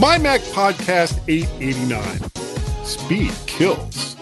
MyMac Podcast 889. Speed kills.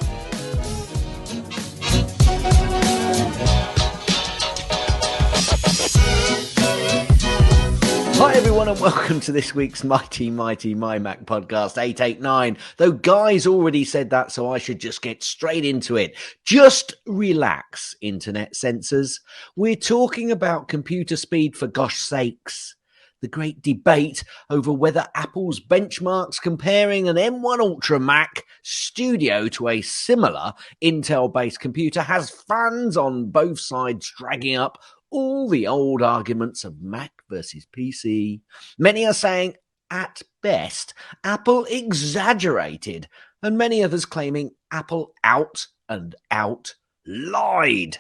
Hi everyone and welcome to this week's mighty MyMac Podcast 889. Though Guy's already said that, so I should just get straight into it. Just relax, internet censors. We're talking about computer speed for gosh sakes. The great debate over whether Apple's benchmarks comparing an M1 Ultra Mac Studio to a similar Intel-based computer has fans on both sides dragging up all the old arguments of Mac versus PC. Many are saying, at best, Apple exaggerated, and many others claiming Apple out and out lied.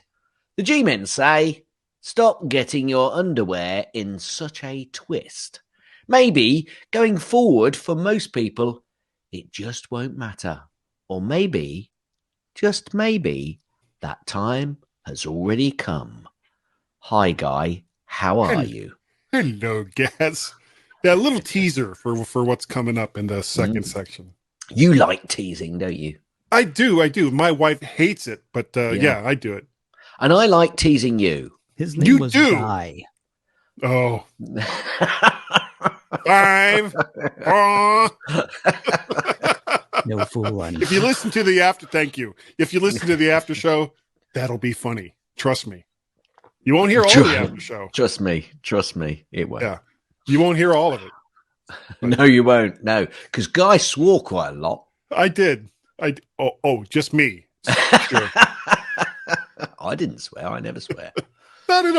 The GMen say, stop getting your underwear in such a twist. Maybe, going forward, for most people, it just won't matter. Or maybe, just maybe, that time has already come. Hi, Guy. How are you? Hello, Gaz. Yeah, a little teaser for what's coming up in the second section. You like teasing, don't you? I do. My wife hates it, but yeah, I do it. And I like teasing you. His name was do. Guy. Oh. 5, 4. No fooling. If you listen to the after, thank you. If you listen to the after show, that'll be funny. Trust me. You won't hear all the after show. Trust me, it won't. Yeah, you won't hear all of it. No, you won't. No, because Guy swore quite a lot. I did. Oh, just me. Sure. I didn't swear. I never swear. Not at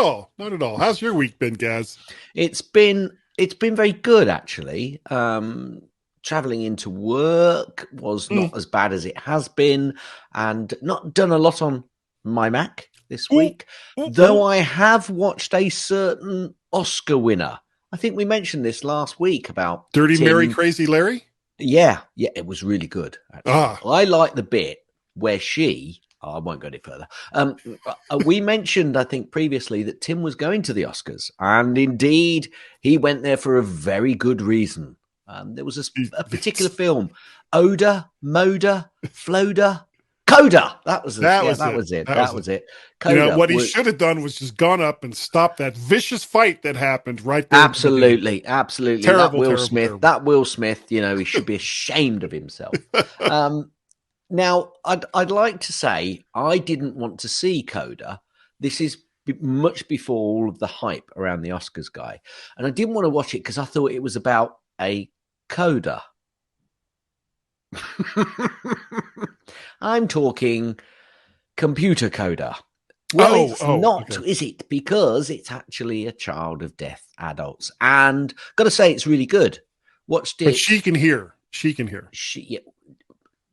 all. How's your week been, Gaz? It's been very good, actually. Traveling into work was not as bad as it has been, and not done a lot on MyMac this week, though I have watched a certain Oscar winner. I think we mentioned this last week about Dirty Mary Crazy Larry. Yeah, it was really good. I like the bit where I won't go any further. We mentioned, I think, previously that Tim was going to the Oscars, and indeed, he went there for a very good reason. There was a particular film, Oda, Moda, Floda, Coda. That was it. Coda, you know what he should have done was just gone up and stopped that vicious fight that happened right there. Absolutely. Terrible, that Will Smith. You know, he should be ashamed of himself. Now, I'd like to say I didn't want to see Coda. This is much before all of the hype around the Oscars, Guy, and I didn't want to watch it because I thought it was about a coda. I'm talking computer coder. Well, it's not, okay. Is it? Because it's actually a child of deaf adults. And got to say, it's really good. Watched it. But she can hear.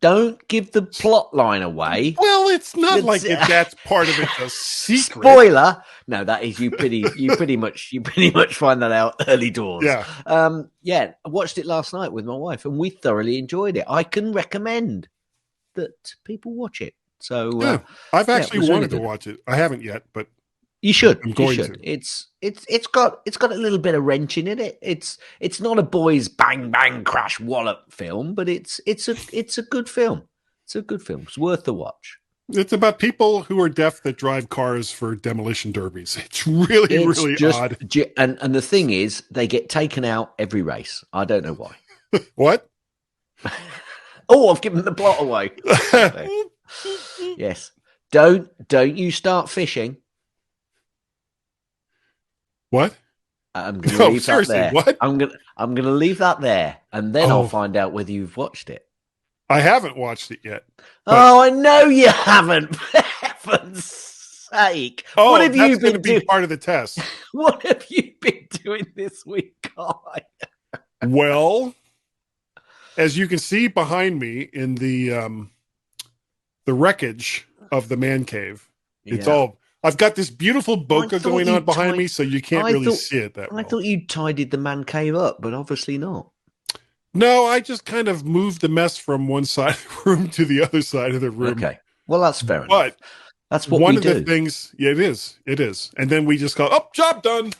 Don't give the plot line away. Well, it's not like that's part of it. A secret. Spoiler. No, that is you pretty much find that out early doors. Yeah. I watched it last night with my wife and we thoroughly enjoyed it. I can recommend that people watch it. So I've actually wanted to watch it. I haven't yet, but you should. I'm going to. It's got a little bit of wrenching in it. It's not a boys bang bang crash wallop film, but it's a good film. It's a good film. It's worth the watch. It's about people who are deaf that drive cars for demolition derbies. It's really odd. And the thing is, they get taken out every race. I don't know why. What? Oh, I've given the plot away. Yes. Don't you start fishing. What? I'm going to leave that there. What? I'm going to leave that there, and then I'll find out whether you've watched it. I haven't watched it yet. Oh, I know you haven't. For heaven's sake! Oh, what have you been doing? Part of the test. What have you been doing this week, Guy? Well, as you can see behind me in the wreckage of the man cave, it's all. I've got this beautiful bokeh going on behind me, so you can't really see it that well. I thought you tidied the man cave up, but obviously not. No, I just kind of moved the mess from one side of the room to the other side of the room. Okay. Well, that's fair enough. But that's what one we of do. the things, it is. And then we just go, job done.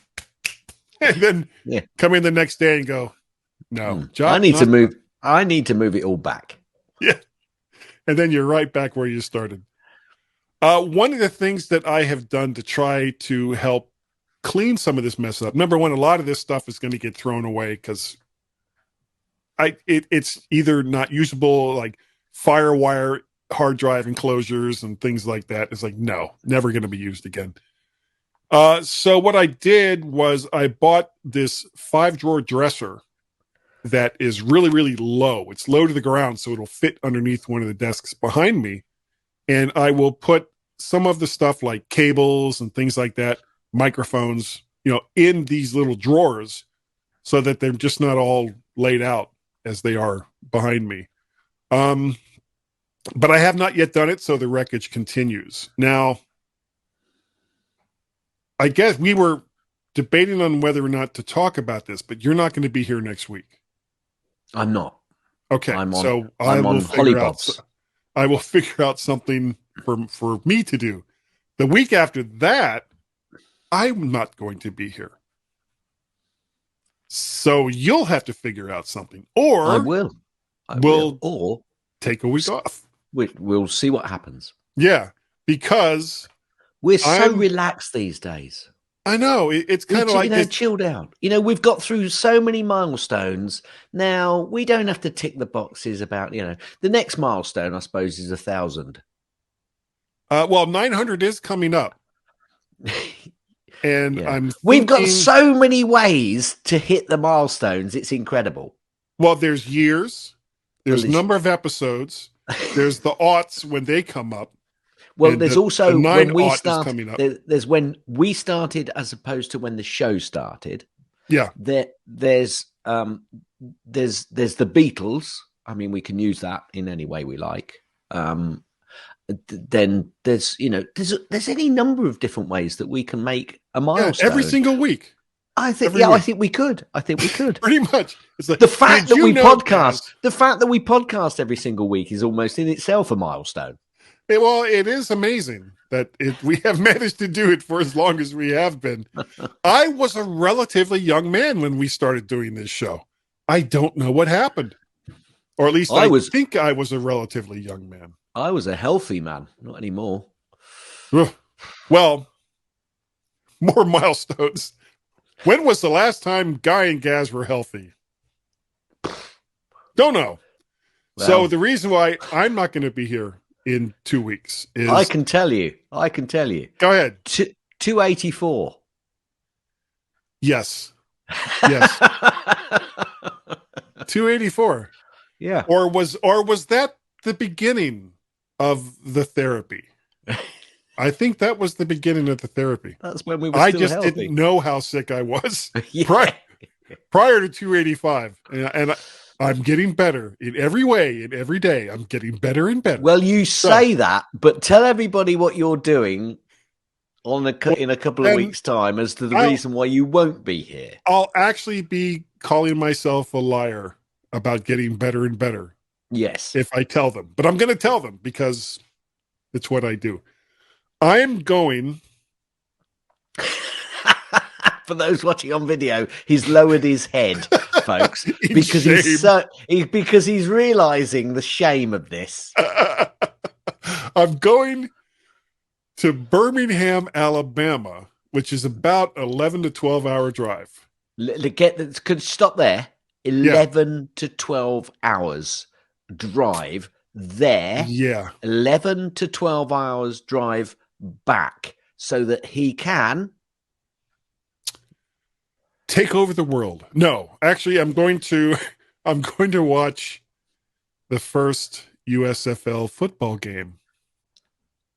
And then come in the next day and go, No. I need to move. I need to move it all back. Yeah. And then you're right back where you started. One of the things that I have done to try to help clean some of this mess up. Number one, a lot of this stuff is going to get thrown away because it's either not usable, like FireWire hard drive enclosures and things like that. It's like, no, never going to be used again. So what I did was I bought this 5-drawer dresser that is really, really low. It's low to the ground, so it'll fit underneath one of the desks behind me. And I will put some of the stuff like cables and things like that, microphones, in these little drawers so that they're just not all laid out as they are behind me. But I have not yet done it, so the wreckage continues. Now, I guess we were debating on whether or not to talk about this, but you're not going to be here next week. I'm not. Okay, I'm on Hollybobs. I will figure out something for me to do. The week after that, I'm not going to be here. So you'll have to figure out something. Or I will. Or take a week off. We'll see what happens. Yeah, because we're so relaxed these days. I know. It's kind of like chilled out. We've got through so many milestones. Now we don't have to tick the boxes about, the next milestone, I suppose, is 1,000. Well, 900 is coming up. And we've got so many ways to hit the milestones. It's incredible. Well, there's years, there's number of episodes, there's the aughts when they come up. Well, there's also when we start coming up. There's when we started as opposed to when the show started. Yeah. There's the Beatles. I mean, we can use that in any way we like. Then there's any number of different ways that we can make a milestone every single week. I think we could. Pretty much. It's like, the fact that we podcast. The fact that we podcast every single week is almost in itself a milestone. Well, it is amazing that we have managed to do it for as long as we have been. I was a relatively young man when we started doing this show. I don't know what happened. Or at least I think I was a relatively young man. I was a healthy man. Not anymore. Well, more milestones. When was the last time Guy and Gaz were healthy? Don't know. Well, so the reason why I'm not going to be here in 2 weeks is I can tell you. Go ahead. 284. Yes. 284. Yeah. Or was that the beginning of the therapy? I think that was the beginning of the therapy. That's when we were still healthy. Didn't know how sick I was prior to 285. And I'm getting better in every way, in every day. I'm getting better and better. Well, you say that, but tell everybody what you're doing in a couple of weeks' time as to the reason why you won't be here. I'll actually be calling myself a liar about getting better and better. Yes. If I tell them. But I'm going to tell them because it's what I do. I'm going... For those watching on video, he's lowered his head, folks, because he's realizing the shame of this. I'm going to Birmingham, Alabama, which is about 11 to 12 hour drive. Could stop there. 11 to 12 hours drive there. Yeah. 11 to 12 hours drive back so that he can take over the world. No, actually, I'm going to watch the first USFL football game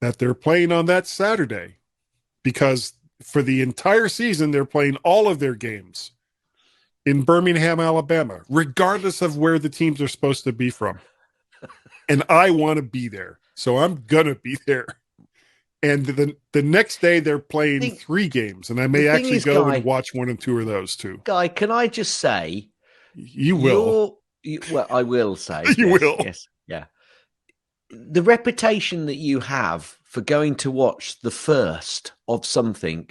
that they're playing on that Saturday, because for the entire season, they're playing all of their games in Birmingham, Alabama, regardless of where the teams are supposed to be from. And I want to be there. So I'm going to be there. And the next day they're playing 3 games, and I may actually go and watch 1 and 2 of those too. Guy, can I just say, you will? Well, I will say you will. Yes, yeah. The reputation that you have for going to watch the first of something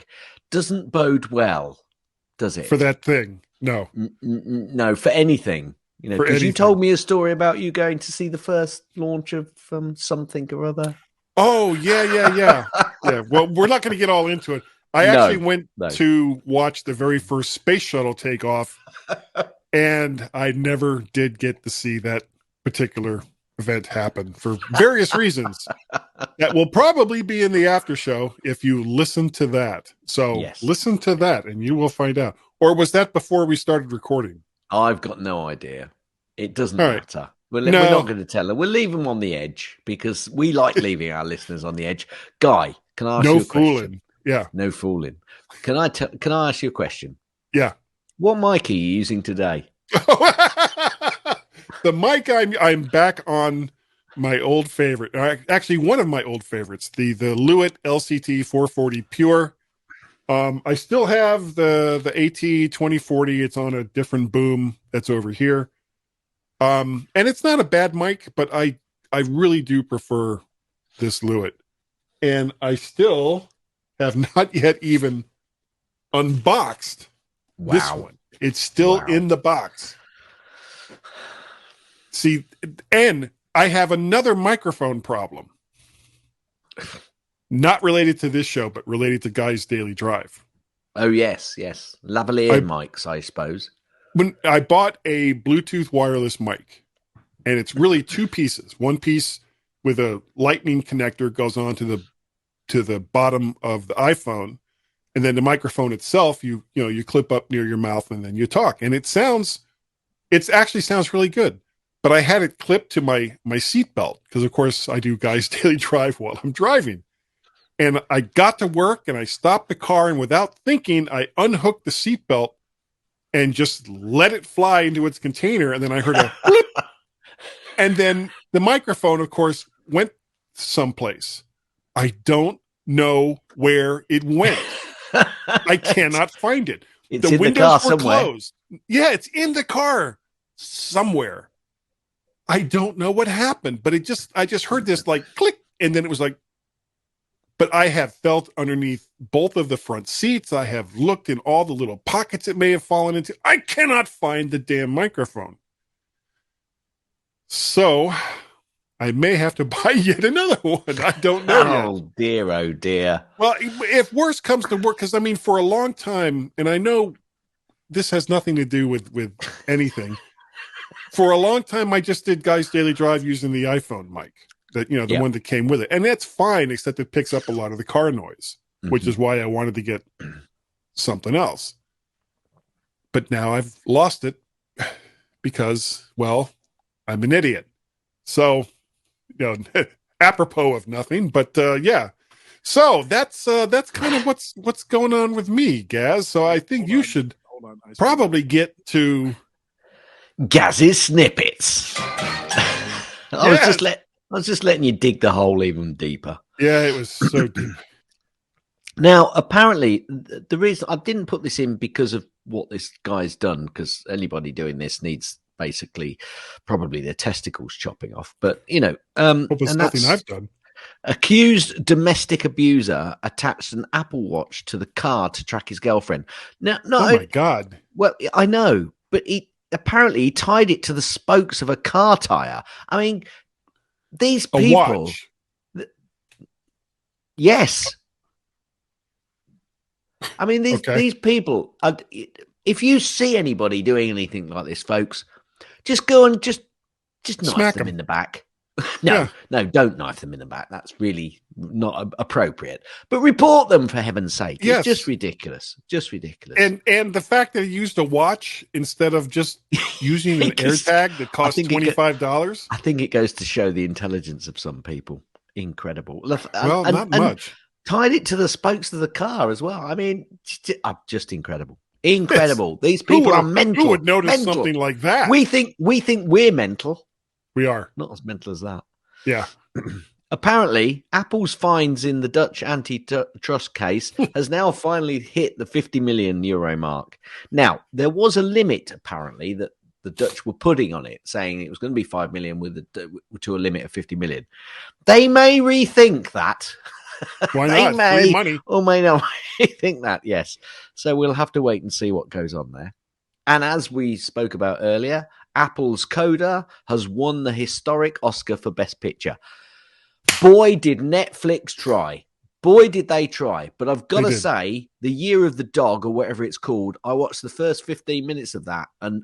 doesn't bode well, does it? For that thing. No, No, for anything. for Because you anything. told me a story about you going to see the first launch of something or other. Oh, yeah. Well, we're not going to get all into it. I actually No, went no. to watch the very first space shuttle take off, and I never did get to see that particular event happen for various reasons. That will probably be in the after show if you listen to that. So Yes. listen to that and you will find out. Or was that before we started recording? I've got no idea. It doesn't All right. matter. We're No. not going to tell them. We'll leave them on the edge because we like leaving our listeners on the edge. Guy, can I ask No you a question? fooling. Yeah. No fooling. Can I ask you a question? Yeah. What mic are you using today? The mic I'm back on my old favorite. Actually, one of my old favorites, the Lewitt LCT 440 Pure. I still have the AT 2040. It's on a different boom that's over here. And it's not a bad mic, but I really do prefer this Lewitt. And I still have not yet even unboxed this one. It's still in the box. See, and I have another microphone problem. Not related to this show, but related to Guy's Daily Drive. Oh, yes. Lavalier mics, I suppose. When I bought a Bluetooth wireless mic, and it's really two pieces. One piece with a lightning connector goes on to the bottom of the iPhone, and then the microphone itself, you clip up near your mouth and then you talk. And it actually sounds really good. But I had it clipped to my seatbelt because, of course, I do Guy's Daily Drive while I'm driving. And I got to work and I stopped the car, and without thinking, I unhooked the seatbelt and just let it fly into its container. And then I heard a blip. And then the microphone, of course, went someplace. I don't know where it went. I cannot find it. It's the in windows the car were somewhere. closed. Yeah, it's in the car somewhere. I don't know what happened, but I just heard this like click, and then it was like, but I have felt underneath both of the front seats. I have looked in all the little pockets it may have fallen into. I cannot find the damn microphone. So I may have to buy yet another one. I don't know yet. Oh, dear. Well, if worse comes to worse, because I mean, for a long time, and I know this has nothing to do with anything. For a long time, I just did Guy's Daily Drive using the iPhone mic, the one that came with it. And that's fine, except it picks up a lot of the car noise, which is why I wanted to get something else. But now I've lost it because, well, I'm an idiot. So, apropos of nothing, but yeah. So that's kind of what's going on with me, Gaz. So I think you should probably get to Gaz's snippets. I was just letting you dig the hole even deeper. Yeah, it was so deep. Now, apparently, the reason I didn't put this in because of what this guy's done, because anybody doing this needs basically probably their testicles chopping off. But Hope it's nothing I've done. Accused domestic abuser attached an Apple Watch to the car to track his girlfriend. Now, oh my God! Well, I know, but apparently he tied it to the spokes of a car tire. I mean, these people. Yes. I mean, these people. If you see anybody doing anything like this, folks, just go and just knife them in the back. No, don't knife them in the back. That's really not appropriate. But report them, for heaven's sake. It's just ridiculous. Just ridiculous. And the fact that he used a watch instead of just using an AirTag that costs $25. I think it goes to show the intelligence of some people. Incredible. Well, not much. Tied it to the spokes of the car as well. I mean, just incredible. Incredible. These people are mental. Who would notice something like that? We think we're mental. We are. Not as mental as that. Yeah. Apparently, Apple's fines in the Dutch antitrust case has now finally hit the 50 million euro mark. Now, there was a limit, apparently, that the Dutch were putting on it, saying it was going to be 5 million to a limit of 50 million. They may rethink that. Why not? Free money. Or may not rethink that, yes. So we'll have to wait and see what goes on there. And as we spoke about earlier, Apple's Coda has won the historic Oscar for Best Picture. Boy, did Netflix try. Boy, did they try. But I've got to say, The Year of the Dog, or whatever it's called, I watched the first 15 minutes of that and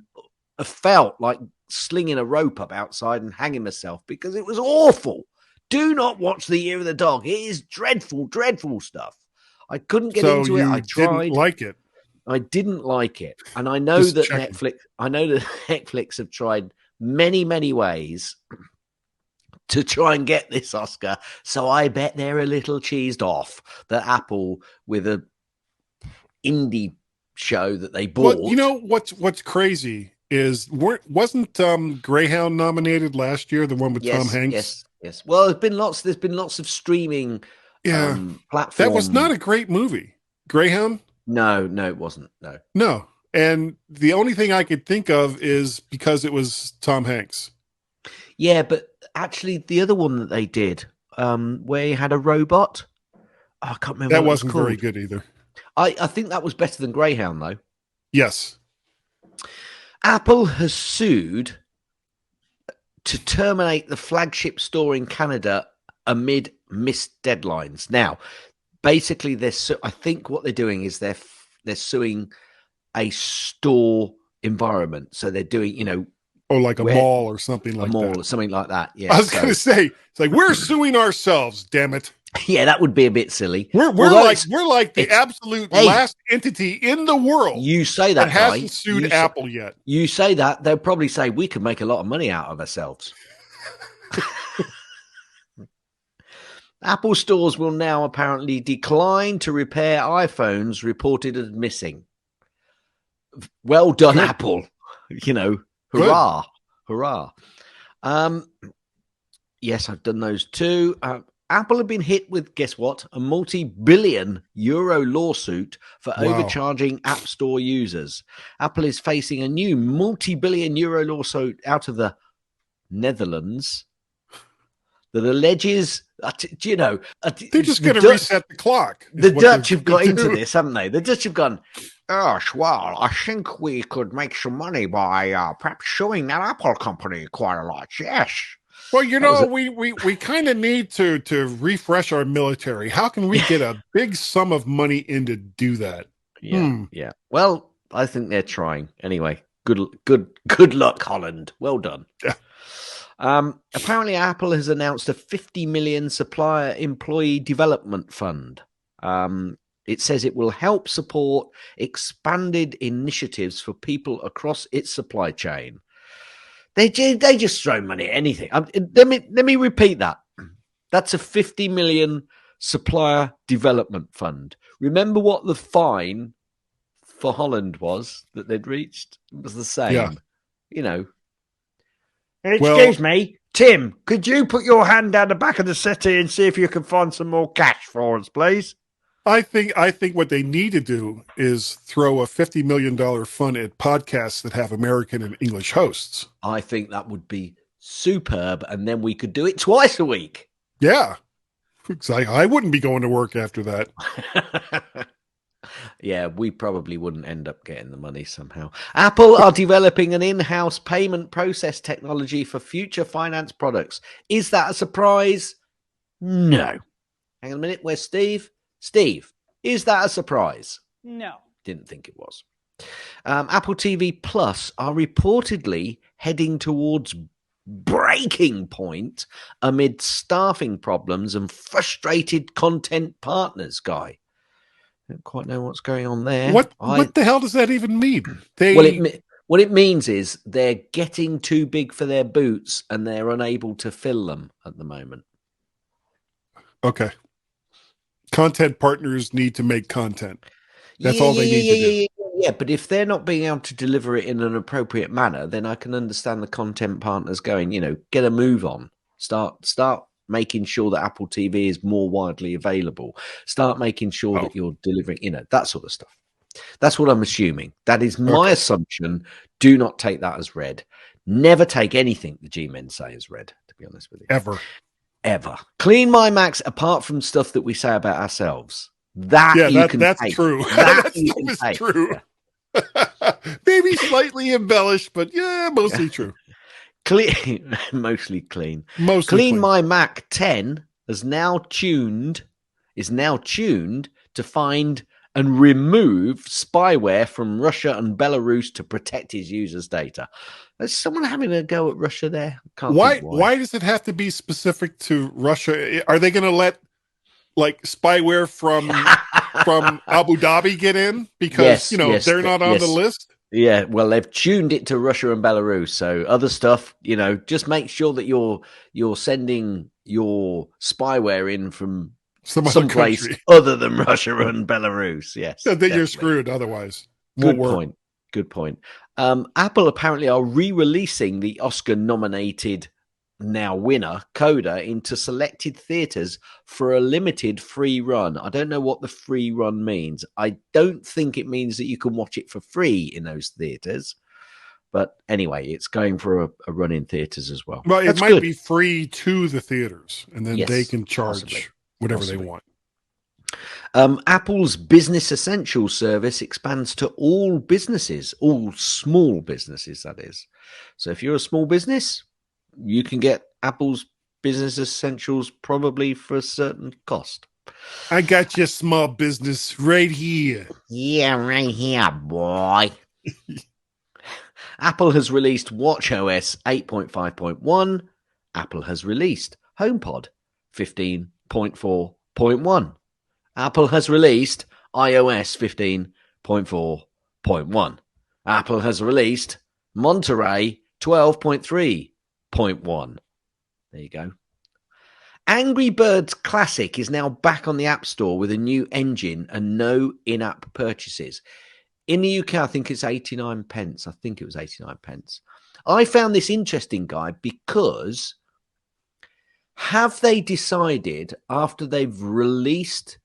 I felt like slinging a rope up outside and hanging myself because it was awful. Do not watch The Year of the Dog. It is dreadful, dreadful stuff. I couldn't get into it. I tried. Didn't like it. I didn't like it. And I know that Netflix have tried many, many ways to try and get this Oscar. So I bet they're a little cheesed off that Apple, with a indie show that they bought. Well, you know what's crazy is wasn't Greyhound nominated last year? The one with Tom Hanks. Yes. Well, there's been lots of streaming platforms. That was not a great movie. Greyhound? No, it wasn't. No. And the only thing I could think of is because it was Tom Hanks. Yeah, but actually the other one that they did, where he had a robot, I can't remember. That wasn't very good either. I think that was better than Greyhound, though. Yes. Apple has sued to terminate the flagship store in Canada amid missed deadlines. Now, basically, I think what they're doing is they're suing a store environment. So they're doing, like a mall or something like that. A mall or something like that. Yeah. I was going to say, it's like we're suing ourselves. Damn it. Yeah, that would be a bit silly. We're like the absolute last entity in the world. You say that hasn't sued Apple yet. You say that, they'll probably say we could make a lot of money out of ourselves. Apple stores will now apparently decline to repair iPhones reported as missing. Well done, good. Apple. Hurrah. Good. Hurrah. Yes, I've done those too. Apple have been hit with, guess what? A multi-billion euro lawsuit for overcharging App Store users. Apple is facing a new multi-billion euro lawsuit out of the Netherlands that alleges, they're just going to reset the clock. The Dutch have got into this, haven't they? The Dutch have gone, yes, well, I think we could make some money by perhaps suing that Apple company quite a lot. Yes. Well, we kind of need to refresh our military. How can we get a big sum of money in to do that? Yeah. Well, I think they're trying. Anyway, good luck, Holland. Well done. Yeah. Apparently, Apple has announced a 50 million supplier employee development fund. It says it will help support expanded initiatives for people across its supply chain. They just throw money at anything. Let me repeat that. That's a 50 million supplier development fund. Remember what the fine for Holland was that they'd reached? It was the same. Yeah. Excuse me, Tim, could you put your hand down the back of the settee and see if you can find some more cash for us, please? I think what they need to do is throw a $50 million fund at podcasts that have American and English hosts. I think that would be superb, and then we could do it twice a week. Yeah. I wouldn't be going to work after that. Yeah, we probably wouldn't end up getting the money somehow. Apple are developing an in-house payment process technology for future finance products. Is that a surprise? No. Hang on a minute. Where's Steve? Steve, is that a surprise? No. Didn't think it was. Apple TV Plus are reportedly heading towards breaking point amid staffing problems and frustrated content partners, Guy. I don't quite know what's going on there. What the hell does that even mean? What it means is they're getting too big for their boots and they're unable to fill them at the moment. Okay. Content partners need to make content. That's all they need to do. Yeah, but if they're not being able to deliver it in an appropriate manner, then I can understand the content partners going, get a move on. Start making sure that Apple TV is more widely available. Start making sure that you're delivering, that sort of stuff. That's what I'm assuming. That is my assumption. Do not take that as read. Never take anything the GMen say as read, to be honest with you. Ever. Clean MyMacs apart from stuff that we say about ourselves. That's true. That's true. Yeah. Maybe slightly embellished, but yeah, mostly true. Clean, mostly clean. Mostly Clean clean. My Mac 10 is now tuned to find and remove spyware from Russia and Belarus to protect his users' data. Is someone having a go at Russia there? Can't think why. Why does it have to be specific to Russia? Are they going to let like spyware from Abu Dhabi get in because they're not on the list? Yeah, well, they've tuned it to Russia and Belarus. So other stuff, just make sure that you're sending your spyware in from someplace other than Russia and Belarus. Yes, then you're screwed. Otherwise, good point. Good point. Apple apparently are re-releasing the Oscar-nominated now winner Coda into selected theaters for a limited free run. I don't know what the free run means. I don't think it means that you can watch it for free in those theaters. But anyway, it's going for a run in theaters as well. Well, it might be free to the theaters, and then they can charge whatever they want. Apple's Business Essentials service expands to all businesses, all small businesses, that is. So if you're a small business, you can get Apple's Business Essentials probably for a certain cost. I got your small business right here. Yeah, right here, boy. Apple has released watchOS 8.5.1. Apple has released HomePod 15.4.1. Apple has released iOS 15.4.1. Apple has released Monterey 12.3.1. There you go. Angry Birds Classic is now back on the App Store with a new engine and no in-app purchases. In the UK, I think it's 89 pence. I think it was 89 pence. I found this interesting, Guy, because have they decided after they've released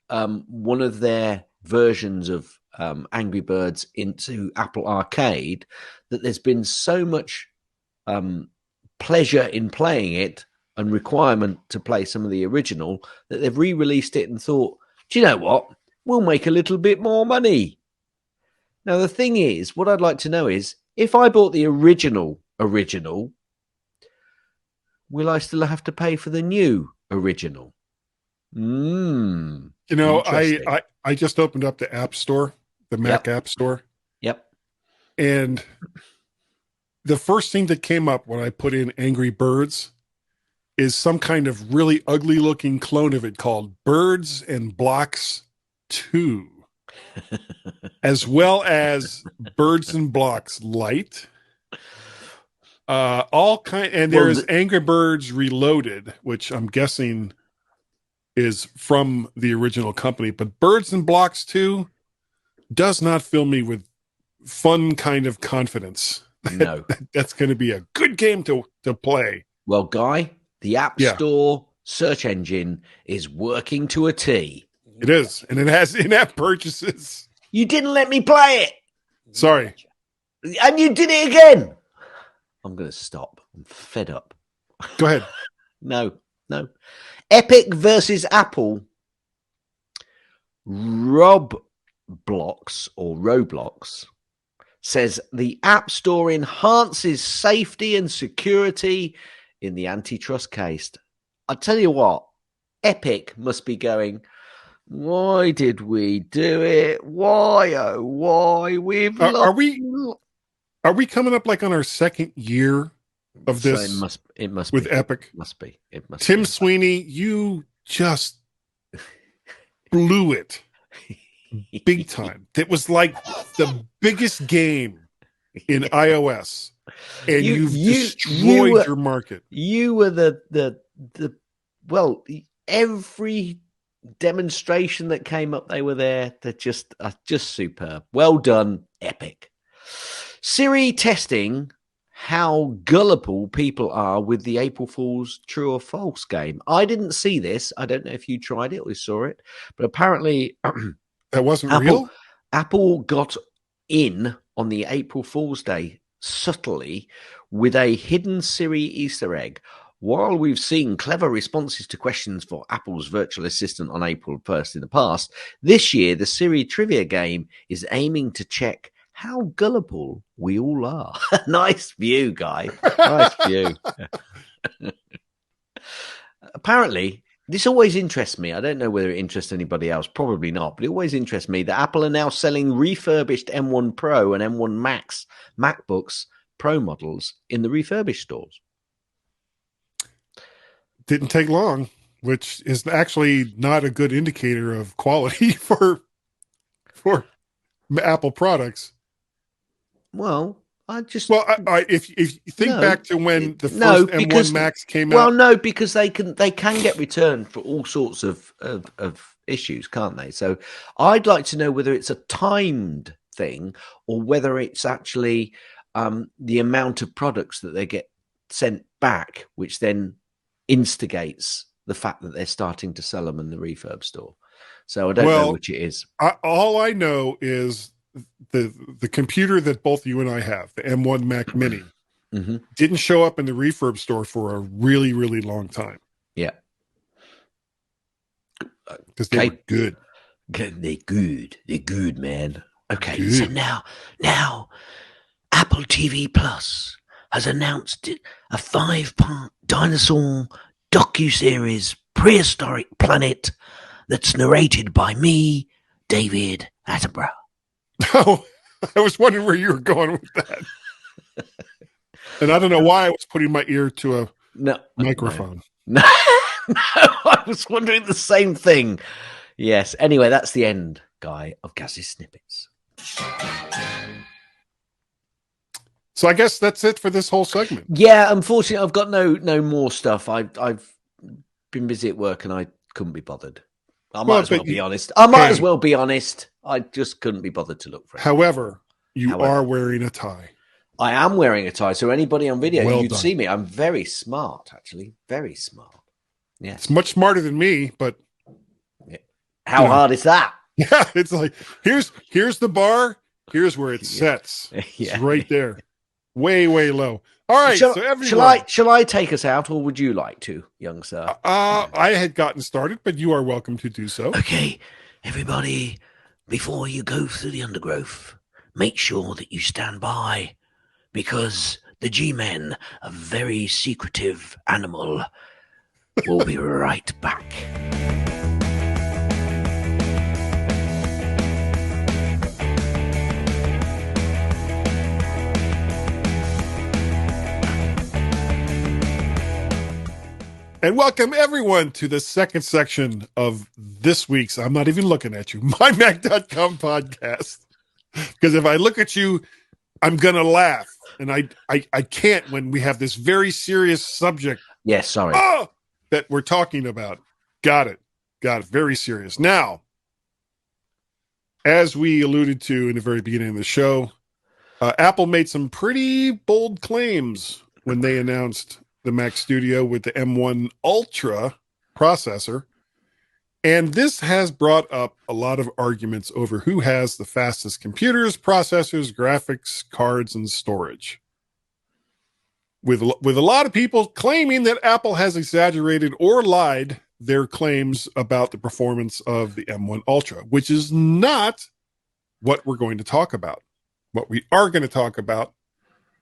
one of their versions of Angry Birds into Apple Arcade that there's been so much pleasure in playing it and requirement to play some of the original that they've re-released it and thought, do you know what? We'll make a little bit more money. Now, the thing is, what I'd like to know is, if I bought the original, will I still have to pay for the new original? I just opened up the App Store, the Mac App Store. Yep. And the first thing that came up when I put in Angry Birds is some kind of really ugly looking clone of it called Birds and Blocks 2, as well as Birds and Blocks Lite. There's Angry Birds Reloaded, which I'm guessing is from the original company, but Birds and Blocks 2 does not fill me with fun kind of confidence. No. That's going to be a good game to play. Well, Guy, the App Store search engine is working to a T. It is, and it has in-app purchases. You didn't let me play it. Sorry. And you did it again. I'm going to stop. I'm fed up. Go ahead. No. Epic versus Apple. Roblox says the App Store enhances safety and security in the antitrust case. I tell you what, Epic must be going, why did we do it? Why, oh, why? Are we coming up like on our second year of this? So it must with be. Epic. It must be. Tim Sweeney, you just blew it big time. It was like the biggest game in iOS, and you've destroyed your market. You were every demonstration that came up, they were there. They're just superb. Well done, Epic. Siri testing how gullible people are with the April Fool's True or False game. I didn't see this. I don't know if you tried it or saw it, but apparently that wasn't real. Apple got in on the April Fool's Day subtly with a hidden Siri Easter egg. While we've seen clever responses to questions for Apple's virtual assistant on April 1st in the past, this year the Siri trivia game is aiming to check how gullible we all are. Nice view, Guy. Nice view. Apparently, this always interests me. I don't know whether it interests anybody else. Probably not. But it always interests me that Apple are now selling refurbished M1 Pro and M1 Max MacBooks Pro models in the refurbished stores. Didn't take long, which is actually not a good indicator of quality for Apple products. Well, if you think back to when the first M1 Max came out. Well, no, because they can get returned for all sorts of issues, can't they? So I'd like to know whether it's a timed thing or whether it's actually the amount of products that they get sent back, which then instigates the fact that they're starting to sell them in the refurb store. So I don't know which it is. All I know is the computer that both you and I have, the M1 Mac Mini, didn't show up in the refurb store for a really, really long time. Yeah. Because they were good. They're good. They're good, man. Okay, good. So now Apple TV Plus has announced a 5-part dinosaur docuseries, Prehistoric Planet, that's narrated by me, David Attenborough. Oh, I was wondering where you were going with that. And I don't know why I was putting my ear to a microphone. No, I was wondering the same thing. Yes. Anyway, that's the end, Guy, of Gaz's Snippets. So I guess that's it for this whole segment. Yeah, unfortunately, I've got no more stuff. I've been busy at work and I couldn't be bothered. I might as well be honest. I just couldn't be bothered to look for it. However, you are wearing a tie. I am wearing a tie. So anybody on video, you'd see me. I'm very smart, actually. Very smart. Yeah. It's much smarter than me, but how hard is that? Yeah, it's like here's the bar. Here's where it sets. It's right there. Way, way low. All right. Shall I take us out, or would you like to, young sir? I had gotten started, but you are welcome to do so. Okay, everybody, before you go through the undergrowth, make sure that you stand by, because the G-Men, a very secretive animal, will be right back. And welcome everyone to the second section of this week's, I'm not even looking at you, MyMac.com podcast. Because if I look at you, I'm going to laugh. And I can't when we have this very serious subject. Yes, sorry. That we're talking about. Got it. Very serious. Now, as we alluded to in the very beginning of the show, Apple made some pretty bold claims when they announced the Mac Studio with the M1 Ultra processor. And this has brought up a lot of arguments over who has the fastest computers, processors, graphics, cards, and storage. With a lot of people claiming that Apple has exaggerated or lied their claims about the performance of the M1 Ultra, which is not what we're going to talk about. What we are going to talk about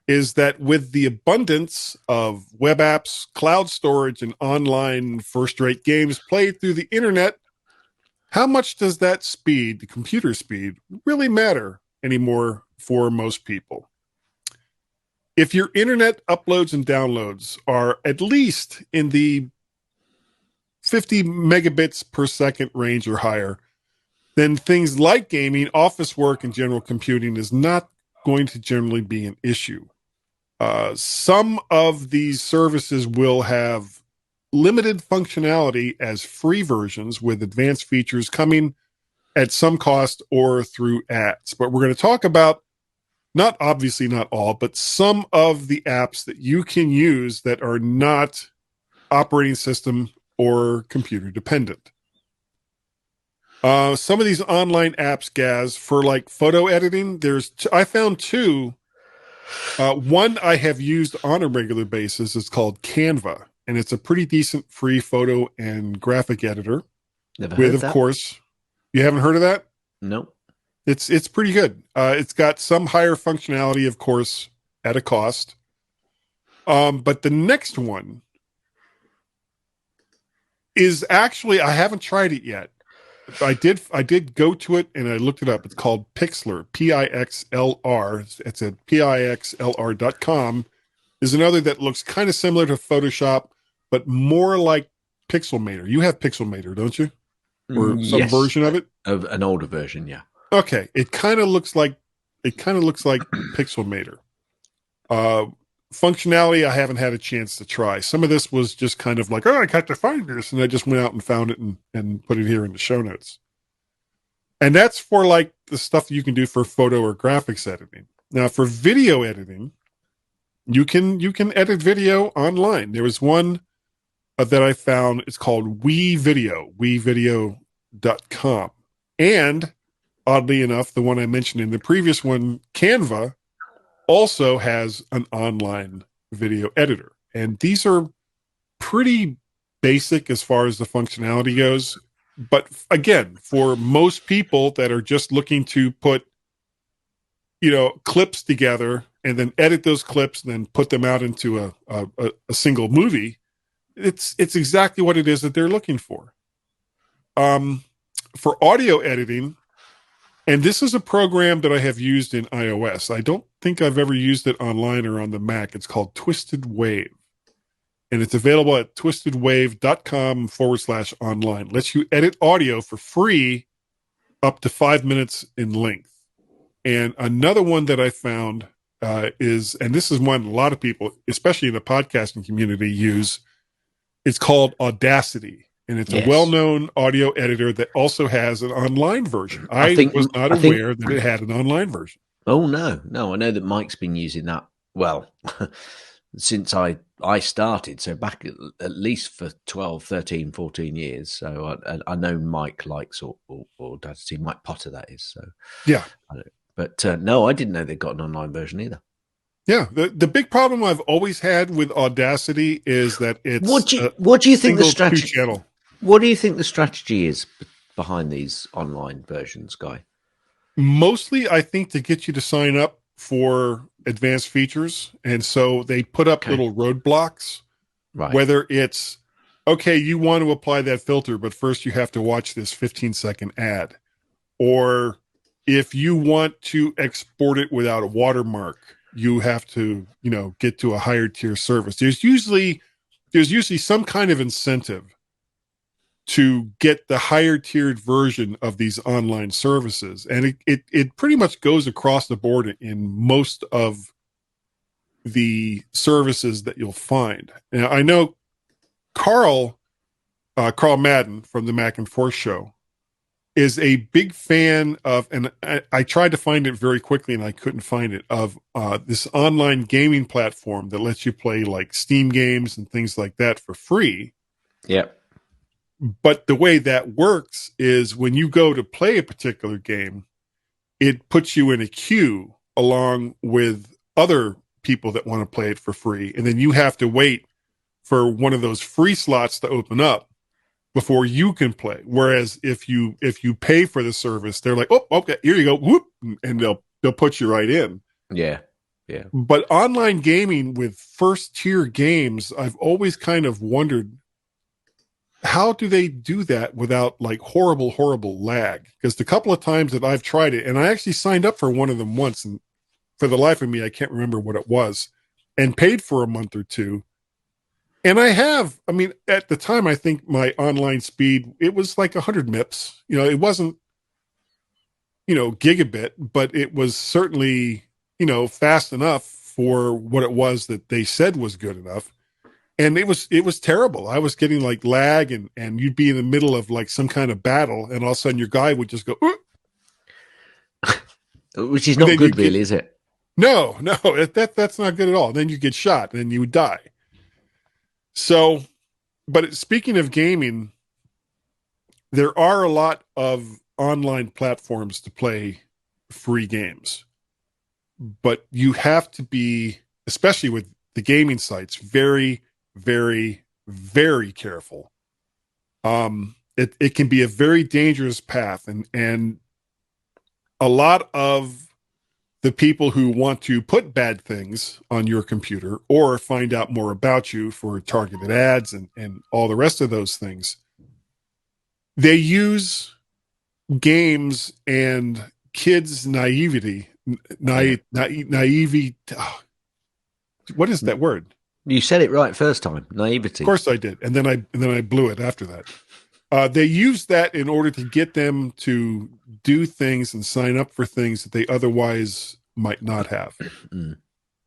is that with the abundance of web apps, cloud storage, and online first-rate games played through the internet, how much does that speed, the computer speed, really matter anymore for most people? If your internet uploads and downloads are at least in the 50 megabits per second range or higher, then things like gaming, office work, and general computing is not going to generally be an issue. Some of these services will have limited functionality as free versions with advanced features coming at some cost or through ads. But we're going to talk about, not all, but some of the apps that you can use that are not operating system or computer dependent. Some of these online apps, Gaz, for like photo editing, I found two. One I have used on a regular basis is called Canva, and it's a pretty decent free photo and graphic editor. Never heard of that. Of course, you haven't heard of that? Nope. It's pretty good. It's got some higher functionality, of course, at a cost. But the next one is actually, I haven't tried it yet. I did go to it and I looked it up. It's called Pixlr, Pixlr. It's at pixlr.com. Is another that looks kind of similar to Photoshop, but more like Pixelmator. You have Pixelmator, don't you? Or some Yes, version of it? of an older version, yeah. Okay. It kind of looks like Pixelmator. Uh Functionality I haven't had a chance to try. Some of this was just kind of like, oh, I got to find this, and I just went out and found it and put it here in the show notes. And that's for like the stuff you can do for photo or graphics editing. Now, for video editing, you can edit video online. There was one that I found. It's called wevideo.com. And oddly enough, the one I mentioned in the previous one, Canva, also has an online video editor. And these are pretty basic as far as the functionality goes. But again, for most people that are just looking to put, clips together and then edit those clips and then put them out into a single movie, it's exactly what it is that they're looking for. For audio editing, and this is a program that I have used in iOS. I don't think I've ever used it online or on the Mac. It's called Twisted Wave. And it's available at twistedwave.com/online. Lets you edit audio for free up to 5 minutes in length. And another one that I found is, and this is one a lot of people, especially in the podcasting community, use. It's called Audacity. And it's a well-known audio editor that also has an online version. I was not aware that it had an online version. Oh, no. I know that Mike's been using that, well, since I started, so back at least for 12, 13, 14 years. So I know Mike likes Audacity. Mike Potter, that is. So yeah. But no, I didn't know they got an online version either. Yeah, the big problem I've always had with Audacity is that it's what do you think the strategy? Channel. What do you think the strategy is behind these online versions, Guy? Mostly, I think to get you to sign up for advanced features, and so they put up little roadblocks. Right. Whether it's okay, you want to apply that filter, but first you have to watch this 15-second ad, or if you want to export it without a watermark, you have to, get to a higher tier service. There's usually some kind of incentive to get the higher tiered version of these online services. And it pretty much goes across the board in most of the services that you'll find. Now, I know Carl Madden from the Mac and Forth show is a big fan of, and I tried to find it very quickly and I couldn't find it, of this online gaming platform that lets you play like Steam games and things like that for free. Yep. But the way that works is when you go to play a particular game, it puts you in a queue along with other people that want to play it for free. And then you have to wait for one of those free slots to open up before you can play. Whereas if you pay for the service, they're like, oh, okay, here you go, whoop, and they'll put you right in. Yeah. But online gaming with first tier games, I've always kind of wondered, how do they do that without like horrible lag? Because the couple of times that I've tried it, and I actually signed up for one of them once, and for the life of me, I can't remember what it was, and paid for a month or two. And at the time, I think my online speed, it was like 100 MIPS. It wasn't, gigabit, but it was certainly, fast enough for what it was that they said was good enough. And it was terrible. I was getting like lag and you'd be in the middle of like some kind of battle and all of a sudden your guy would just go, which is not good, really, is it? No, that's not good at all. Then you get shot and then you would die. So, but speaking of gaming, there are a lot of online platforms to play free games, but you have to be, especially with the gaming sites, very, very, very careful. It can be a very dangerous path, and a lot of the people who want to put bad things on your computer or find out more about you for targeted ads and all the rest of those things, they use games and kids' naivety. Naivety. What is that word? You said it right first time. Naivety. Of course I did, and then I blew it after that. They use that in order to get them to do things and sign up for things that they otherwise might not have. Mm.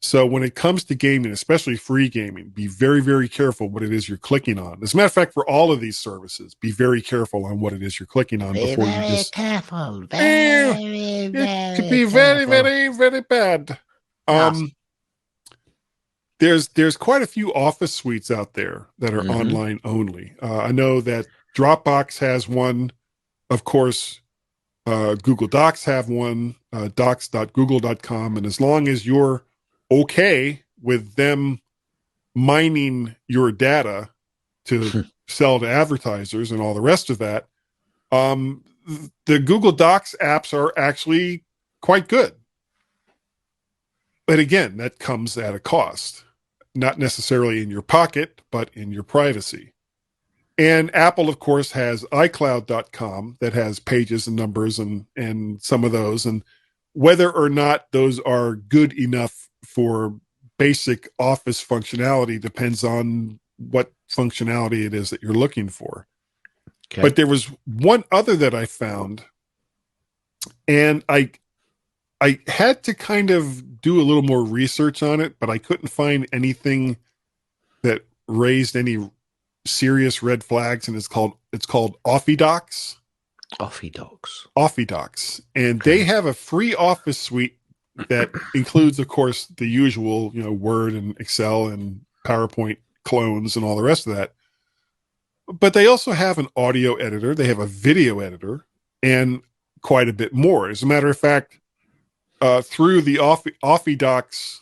So when it comes to gaming, especially free gaming, be very, very careful what it is you're clicking on. As a matter of fact, for all of these services, be very careful on what it is you're clicking on before you just... Careful. It could be very, very, very bad. There's quite a few office suites out there that are online only. I know that Dropbox has one. Of course, Google Docs have one, docs.google.com. And as long as you're okay with them mining your data to sell to advertisers and all the rest of that, the Google Docs apps are actually quite good. But again, that comes at a cost. Not necessarily in your pocket, but in your privacy. And Apple, of course, has iCloud.com that has pages and numbers and some of those. And whether or not those are good enough for basic Office functionality depends on what functionality it is that you're looking for. Okay. But there was one other that I found, and I had to kind of do a little more research on it, but I couldn't find anything that raised any serious red flags, and it's called OffiDocs. OffiDocs. And they have a free Office suite that includes, of course, the usual, Word and Excel and PowerPoint clones and all the rest of that. But they also have an audio editor, they have a video editor, and quite a bit more. As a matter of fact, through the OffiDocs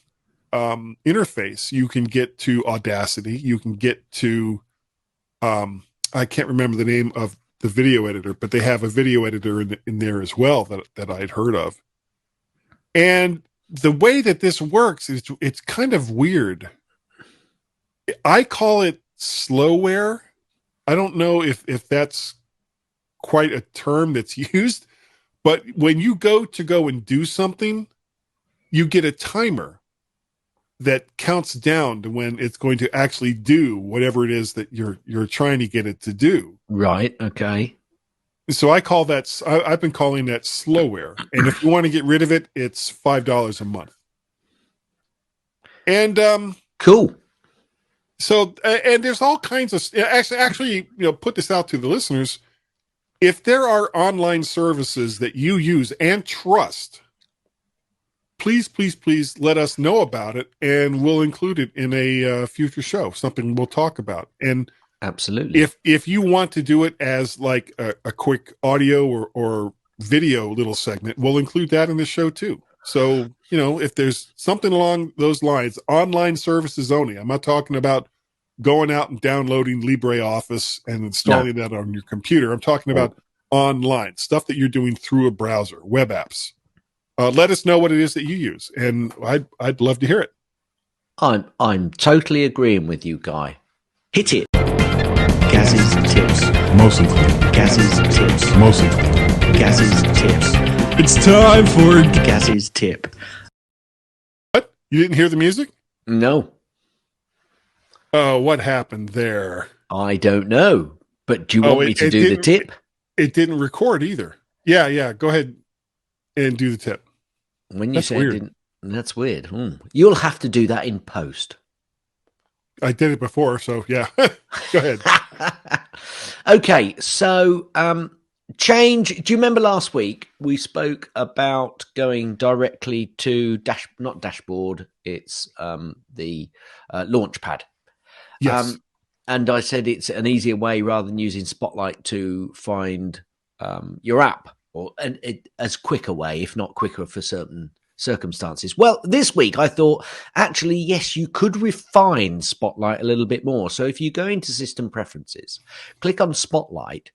interface, you can get to Audacity. You can get to, I can't remember the name of the video editor, but they have a video editor in there as well that I'd heard of. And the way that this works is it's kind of weird. I call it slowware. I don't know if that's quite a term that's used. But when you go and do something, you get a timer that counts down to when it's going to actually do whatever it is that you're trying to get it to do. Right. Okay. So I've been calling that slowware. And if you want to get rid of it, it's $5 a month. And cool. So and there's all kinds of actually put this out to the listeners. If there are online services that you use and trust, please let us know about it, and we'll include it in a future show, something we'll talk about. And absolutely, if you want to do it as like a quick audio or video little segment, we'll include that in the show too. So, if there's something along those lines, online services only. I'm not talking about going out and downloading LibreOffice and installing that on your computer. I'm talking about online stuff that you're doing through a browser, web apps. Let us know what it is that you use, and I'd love to hear it. I'm totally agreeing with you, Guy. Hit it. Gaz's tips. Mostly. Gaz's tips. Mostly. Gaz's tips. It's time for Gaz's tip. What? You didn't hear the music? No. Oh, what happened there? I don't know. But do you want me to do the tip? It didn't record either. Yeah. Go ahead and do the tip. When you say it didn't, that's weird. You'll have to do that in post. I did it before, so yeah. Go ahead. Okay, so change. Do you remember last week we spoke about going directly to not dashboard? It's the Launchpad. Yes. And I said it's an easier way rather than using Spotlight to find your app, or as quick a way, if not quicker, for certain circumstances. Well, this week I thought, actually, yes, you could refine Spotlight a little bit more. So if you go into System Preferences, click on Spotlight,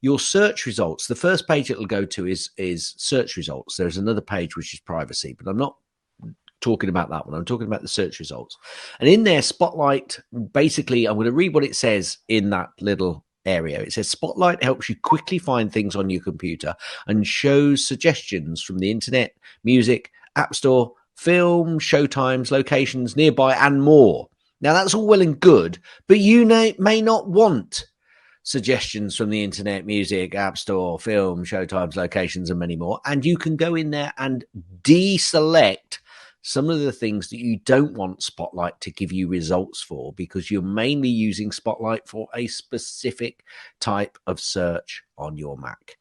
your search results, the first page it'll go to is search results. There's another page which is privacy, but I'm not talking about that one. I'm talking about the search results. And in there, Spotlight, basically, I'm going to read what it says in that little area. It says Spotlight helps you quickly find things on your computer and shows suggestions from the internet, music, app store, film, showtimes, locations, nearby, and more. Now, that's all well and good, but you may not want suggestions from the internet, music, app store, film, showtimes, locations, and many more. And you can go in there and deselect some of the things that you don't want Spotlight to give you results for, because you're mainly using Spotlight for a specific type of search on your Mac.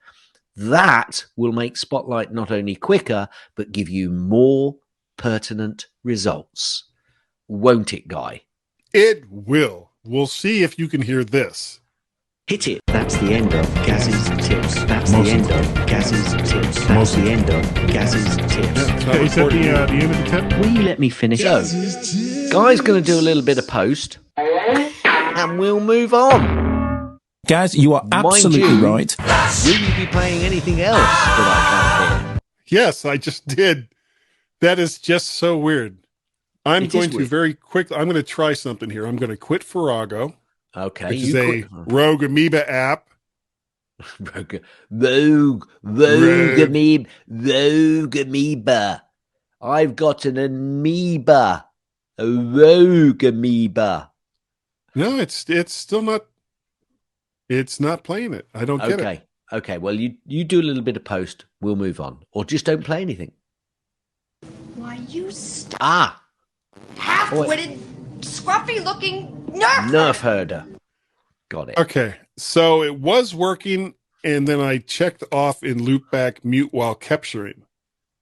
That will make Spotlight not only quicker, but give you more pertinent results. Won't it, Guy? It will. We'll see if you can hear this. Hit it. That's the end of Gaz's tips. That's the end of Gaz's tips. That's the end of Gaz's tips. Is that the end of the tip? Will you let me finish? Guy's going to do a little bit of post, and we'll move on. Gaz, you are absolutely right. Will you be playing anything else that I can't hear? Yes, I just did. That is just so weird. I'm going to very quickly, I'm going to try something here. I'm going to quit Farrago. Okay. Which is a Rogue Amoeba app. Rogue Amoeba. I've got an amoeba. A rogue amoeba. No, it's still not. It's not playing it. I don't get it. Okay. Well, you do a little bit of post. We'll move on, or just don't play anything. Why you half-witted, scruffy-looking nerf herder. Got it. Okay, so it was working, and then I checked off in loopback mute while capturing.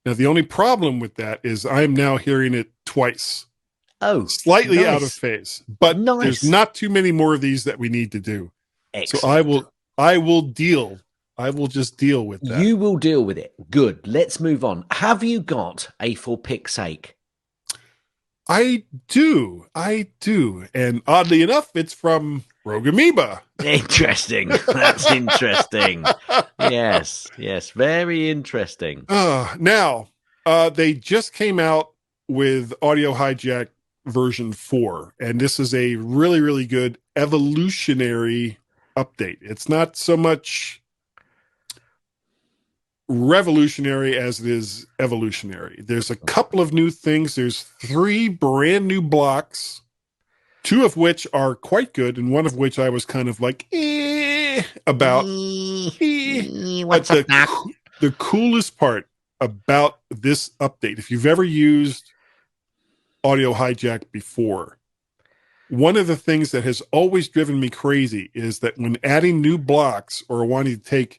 Now, the only problem with that is I'm now hearing it twice. Oh, slightly out of phase, but there's not too many more of these that we need to do. Excellent. So I will just deal with that. You will deal with it. Good. Let's move on. Have you got a for pick's sake? I do. And oddly enough, it's from Rogue Amoeba. Interesting. That's interesting. Yes. Very interesting. Now, they just came out with Audio Hijack version 4, and this is a really, really good evolutionary update. It's not so much revolutionary as it is evolutionary. There's a couple of new things. There's 3 brand new blocks, 2 of which are quite good, and 1 of which I was kind of like, about. What's up, Mac? The coolest part about this update, if you've ever used Audio Hijack before, one of the things that has always driven me crazy is that when adding new blocks or wanting to take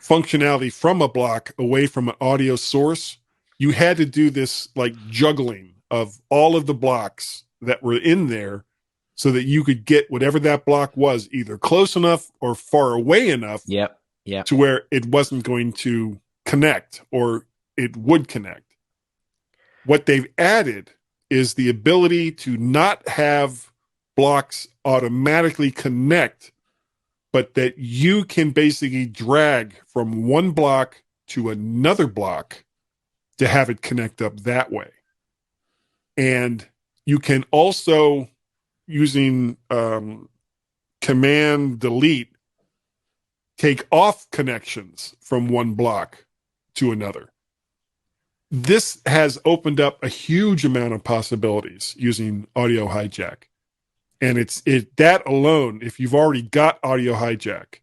functionality from a block away from an audio source, you had to do this like juggling of all of the blocks that were in there so that you could get whatever that block was either close enough or far away enough to where it wasn't going to connect or it would connect. What they've added is the ability to not have blocks automatically connect, but that you can basically drag from one block to another block to have it connect up that way. And you can also, using command delete, take off connections from one block to another. This has opened up a huge amount of possibilities using Audio Hijack. And that alone, if you've already got Audio Hijack,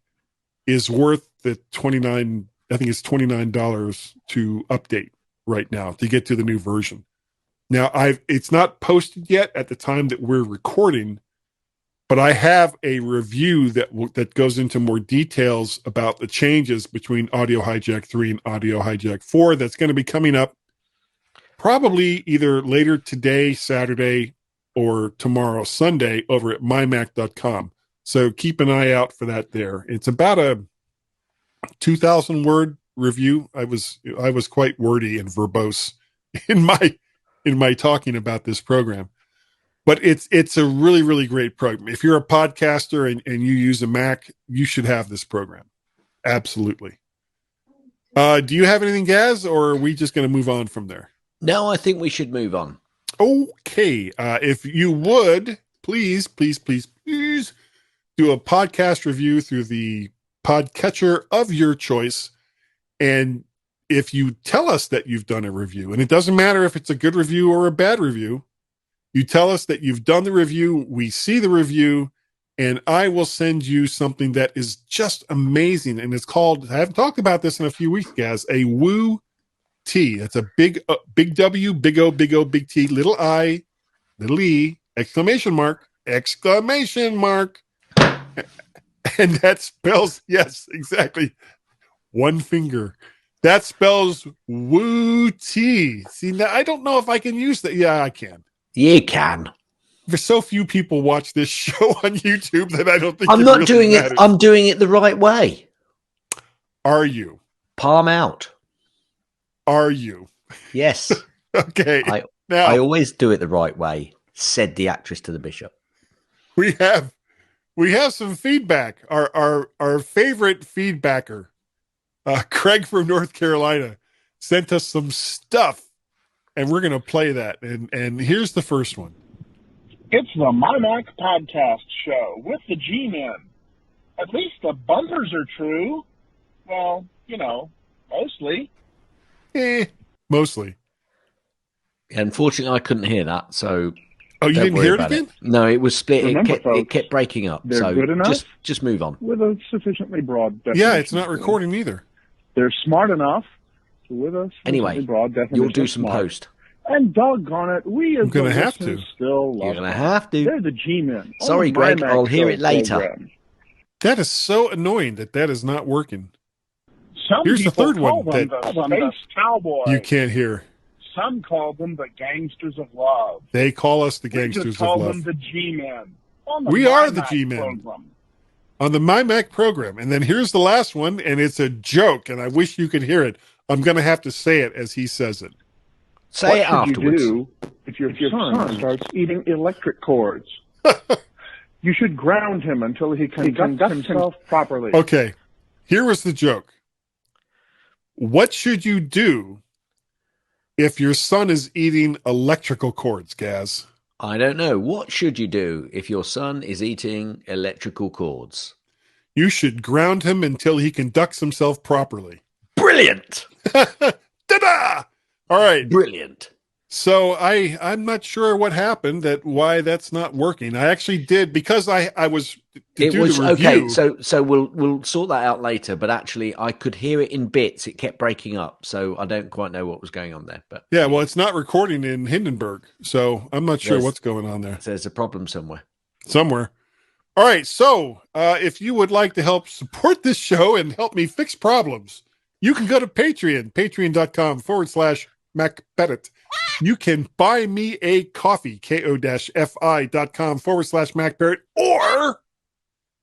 is worth the $29 to update right now to get to the new version. Now, it's not posted yet at the time that we're recording, but I have a review that goes into more details about the changes between Audio Hijack 3 and Audio Hijack 4 that's going to be coming up probably either later today, Saturday, or tomorrow, Sunday, over at mymac.com. So keep an eye out for that there. It's about a 2,000 word review. I was quite wordy and verbose in my talking about this program. But it's a really, really great program. If you're a podcaster and you use a Mac, you should have this program. Absolutely. Do you have anything, Gaz, or are we just going to move on from there? No, I think we should move on. Okay. If you would, please do a podcast review through the podcatcher of your choice. And if you tell us that you've done a review, and it doesn't matter if it's a good review or a bad review, you tell us that you've done the review, we see the review, and I will send you something that is just amazing. And it's called, I haven't talked about this in a few weeks, guys, a Woo T. It's a big W, big O, big T, little I, little E, exclamation mark. And that spells, yes, exactly, one finger. That spells Woo T. See, now I don't know if I can use that. Yeah, I can. You can. There's so few people watch this show on YouTube that I don't think I'm not really doing matters. it. I'm doing it the right way. Are you? Palm out. Are you? Yes. Okay. I always do it the right way, said the actress to the bishop. We have some feedback. Our favorite feedbacker, Craig from North Carolina, sent us some stuff, and we're going to play that. And here's the first one. It's the MyMac podcast show with the G-Men. At least the bumpers are true. Well, mostly. Mostly. Unfortunately, I couldn't hear that, so... Oh, you didn't hear it again? No, it was split. Remember, It kept breaking up. they're So good enough? just move on. With a sufficiently broad definition. Yeah, it's not recording either. They're smart enough with a Anyway, sufficiently broad definition. you'll do some smart. post. And doggone it, we as I'm gonna the have listeners to. still love You're going to them. have to. They're the G-Men. Sorry, on the Greg, MyMac I'll hear show it later. program. That is so annoying that is not working. Some Here's the people third call one them the Space Cowboys. You can't hear. Some call them the Gangsters of Love. They call us the We Gangsters just of call Love them the G-Men. On the We are the MyMac G-Men. program. On the MyMac program. And then here's the last one, and it's a joke, and I wish you could hear it. I'm going to have to say it as he says it. Say it What should afterwards. you do if your son starts eating electric cords? You should ground him until he can conduct himself properly. Okay, here was the joke. What should you do if your son is eating electrical cords, Gaz? I don't know. What should you do if your son is eating electrical cords? You should ground him until he conducts himself properly. Brilliant. Ta-da! All right. Brilliant. So I'm not sure what happened, why that's not working. I actually did, because I was to do the review. Okay. So we'll sort that out later. But actually, I could hear it in bits. It kept breaking up, so I don't quite know what was going on there. But yeah, well, it's not recording in Hindenburg, so I'm not sure what's going on there. There's a problem somewhere. All right. So if you would like to help support this show and help me fix problems, you can go to Patreon, patreon.com/MacBettit. You can buy me a coffee, ko-fi.com/MacBarrett, or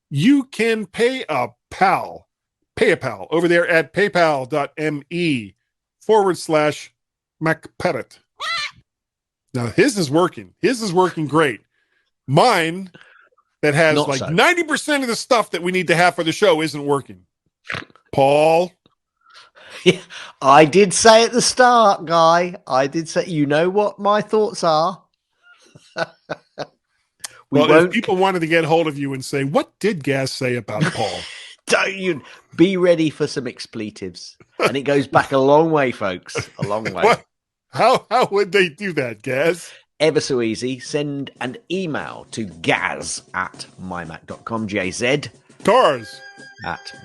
you can pay a pal over there at paypal.me/MacBarrett. Now, his is working. His is working great. Mine, that has Not like so. 90% of the stuff that we need to have for the show, isn't working. Paul. Yeah, I did say at the start, Guy. I did say, you know what my thoughts are. If people wanted to get hold of you and say, what did Gaz say about Paul? Don't you be ready for some expletives. And it goes back a long way, folks. A long way. What? How would they do that, Gaz? Ever so easy. Send an email to gaz@mymac.com, JZ Cars.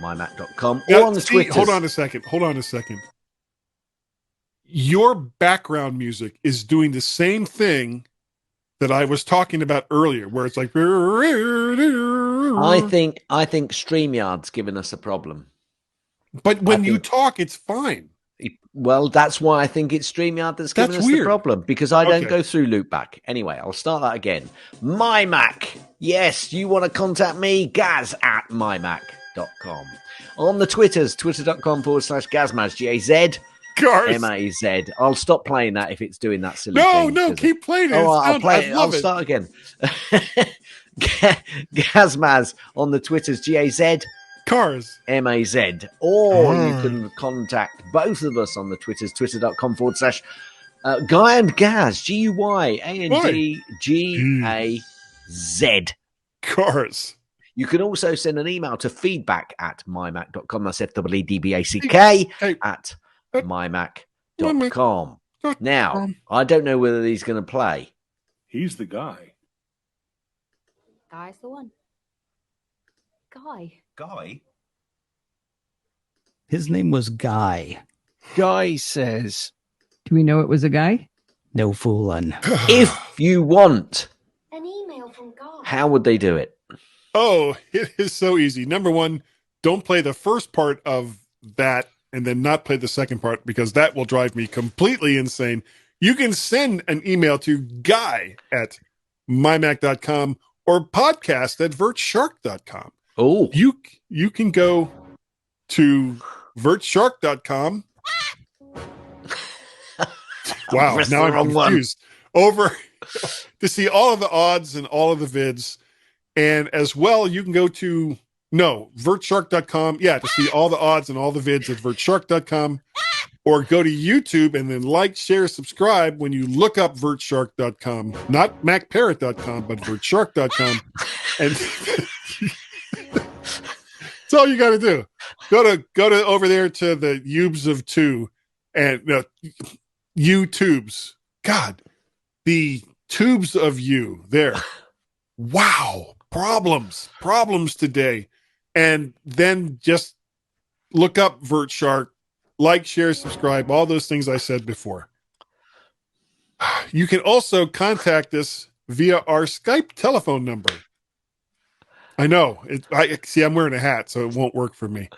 @mymac.com, Now, or on the Twitter. Hold on a second. Your background music is doing the same thing that I was talking about earlier, where it's like. I think StreamYard's given us a problem. But when you talk, it's fine. Well, that's why I think it's StreamYard that's given us the problem, because I don't go through loopback. Anyway, I'll start that again. MyMac. Yes, you want to contact me? Gaz@mymac.com. On the Twitters, twitter.com/Gazmaz, GAZ. Cars. M-A-Z. I'll stop playing that if it's doing that silly No, thing. no, keep playing it. Oh, It's I'll fun. play I it. I'll love it. start again. Gazmaz on the Twitters, G-A-Z. Cars. M-A-Z. Or you can contact both of us on the Twitters, twitter.com/Guy and Gaz, G-U-Y-A-N-D-G-A-Z. Cars. You can also send an email to feedback@mymac.com. That's F-E-E-D-B-A-C-K at mymac.com. Now, I don't know whether he's going to play. He's the guy. Guy's the one. Guy. Guy? His name was Guy. Guy says, Do we know it was a guy? No fooling. If you want, An email from Guy. how would they do it? Oh, it is so easy. Number one, don't play the first part of that and then not play the second part because that will drive me completely insane. You can send an email to guy@mymac.com or podcast@vertshark.com. Oh, You can go to vertshark.com. Wow, Press now the wrong I'm one. confused. Over to see all of the odds and all of the vids. And as well, you can go to vertshark.com. Yeah, to see all the odds and all the vids at vertshark.com. Or go to YouTube and then like, share, subscribe when you look up vertshark.com. Not macparrot.com, but vertshark.com. And that's all you got to do. Go to over there to the Ubes of Two and YouTubes. God, the tubes of you there. Wow. Problems today. And then just look up VertShark, like, share, subscribe, all those things I said before. You can also contact us via our Skype telephone number. I know. I'm wearing a hat, so it won't work for me.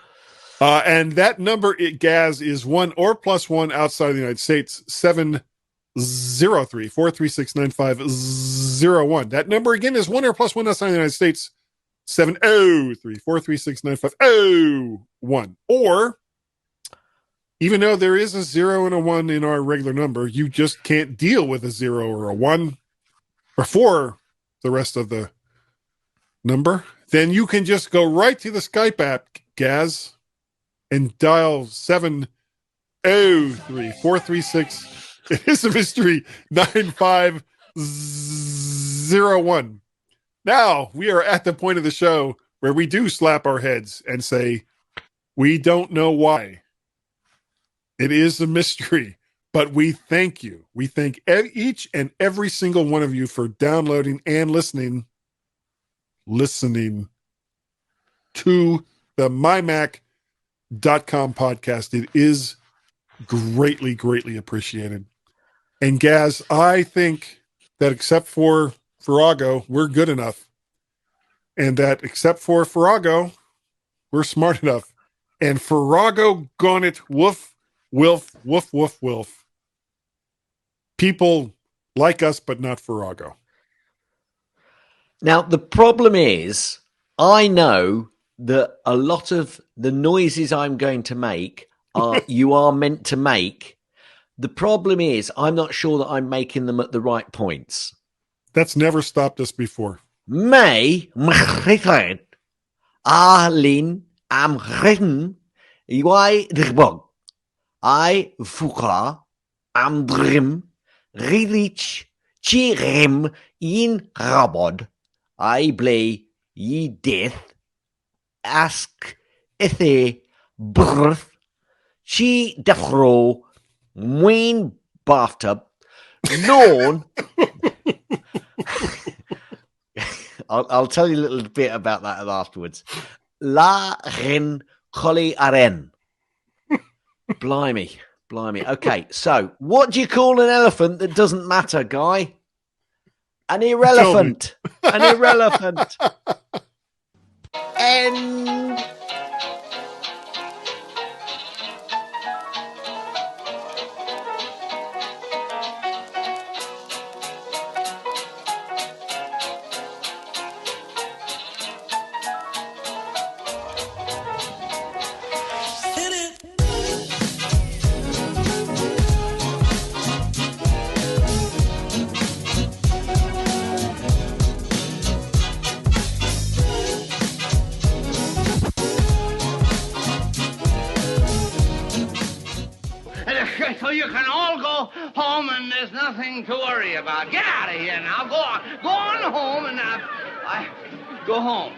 And that number, Gaz, is 1 or +1 outside of the United States, 703-436-9501. That number again is 1 or +1 outside of the United States, 703-436-9501. Or, even though there is a 0 and a 1 in our regular number, you just can't deal with a 0 or a 1 or 4 the rest of the number. Then you can just go right to the Skype app, Gaz, and dial 703-436. It is a mystery 9501. Now we are at the point of the show where we do slap our heads and say, we don't know why. It is a mystery, but we thank you. We thank each and every single one of you for downloading and listening to the MyMac.com podcast. It is greatly, greatly appreciated. And Gaz, I think that except for Farrago, we're good enough. And that except for Farrago, we're smart enough. And Farrago gone it, woof, wilf, woof, woof, wilf. People like us, but not Farrago. now the problem is, I know that a lot of the noises I'm going to make you are meant to make. The problem is, I'm not sure that I'm making them at the right points. That's never stopped us before. May Arlin am Ritten Iwai Drbog I Fuka am Drim Rilich Chirem in Rabod I blay ye death ask ethe birth Chi defro Mwyn bathtub known. I'll tell you a little bit about that afterwards. La ren choli aren. Blimey. Okay, so what do you call an elephant that doesn't matter, Guy? An irrelevant. An irrelevant. And all go home and there's nothing to worry about. Get out of here now. Go on. Go on home and go home.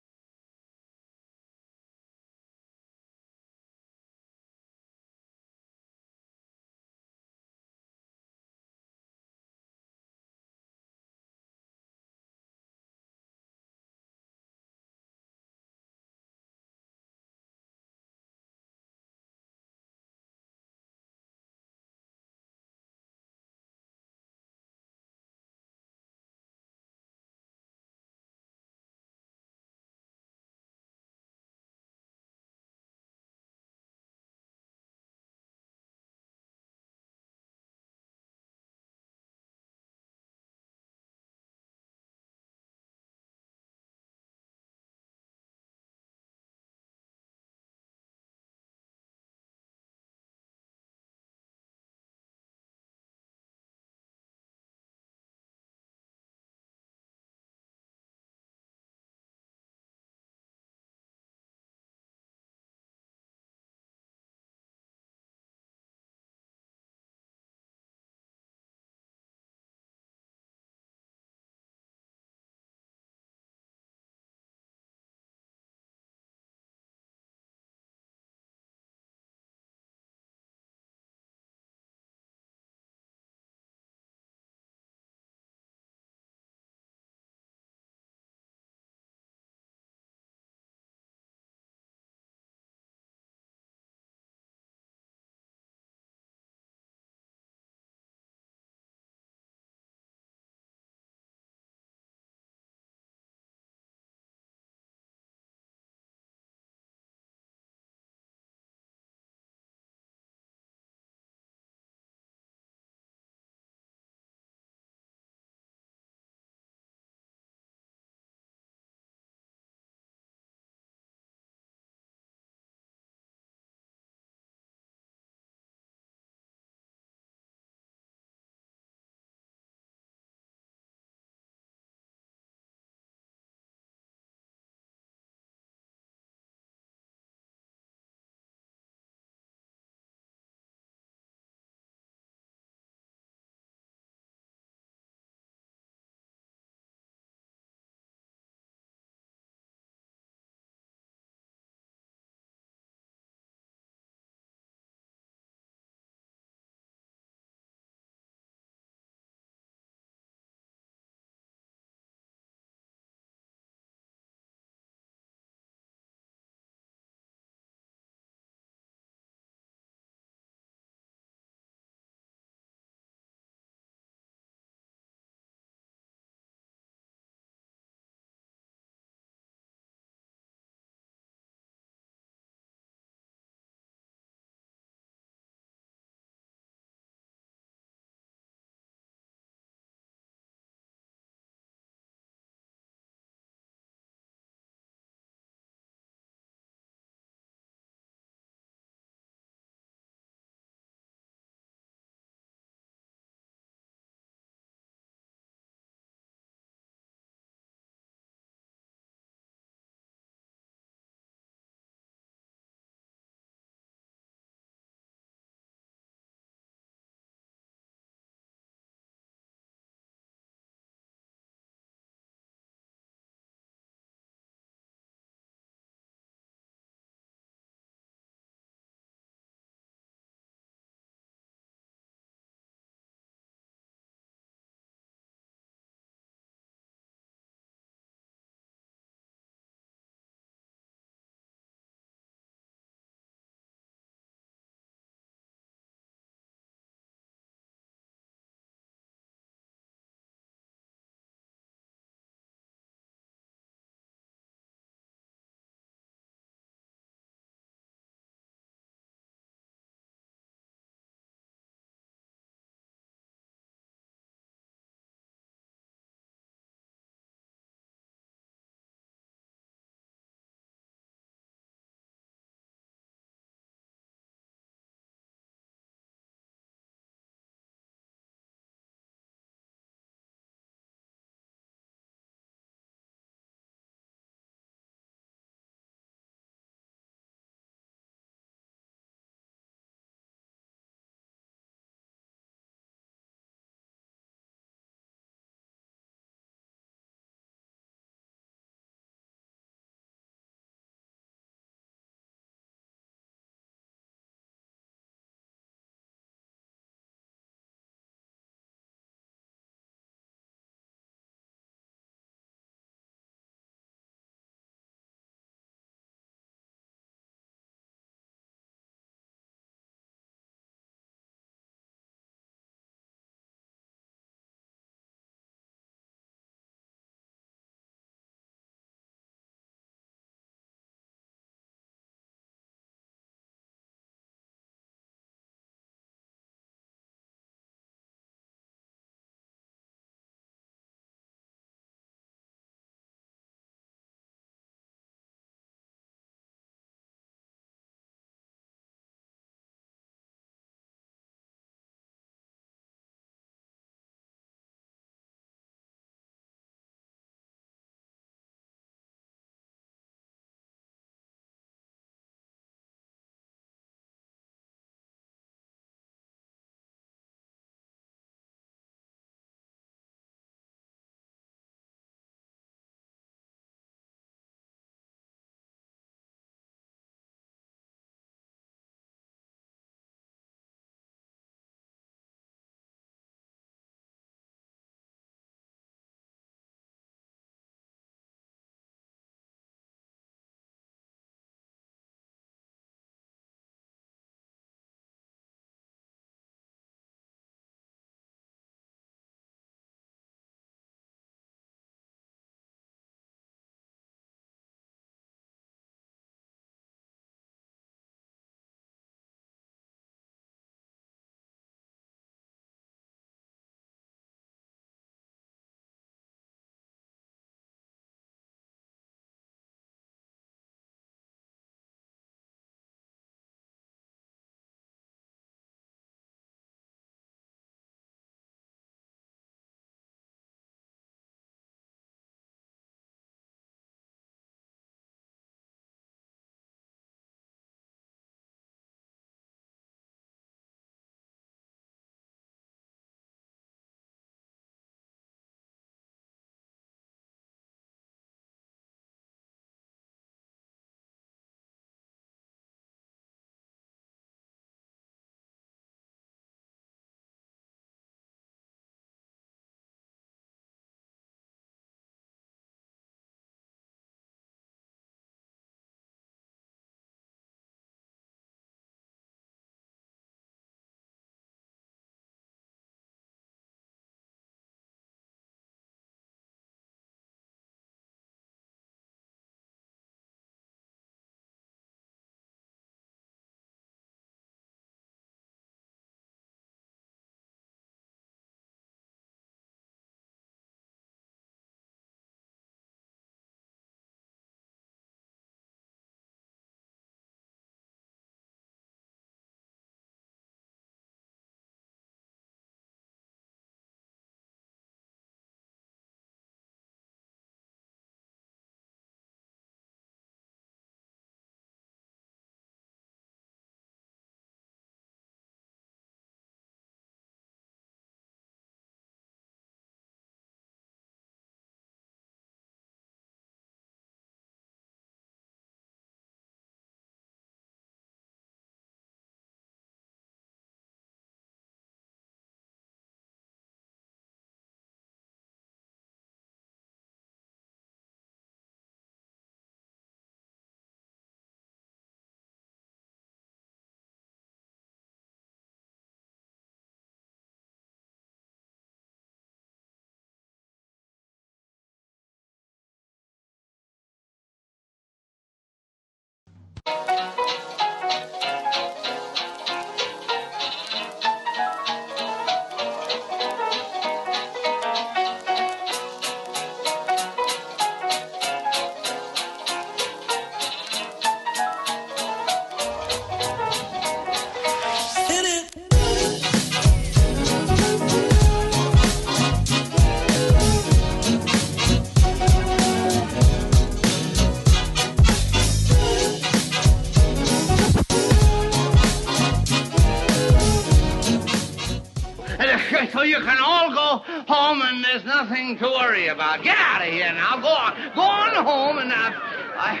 So you can all go home and there's nothing to worry about. Get out of here now. Go on. Go on home and I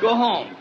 go home.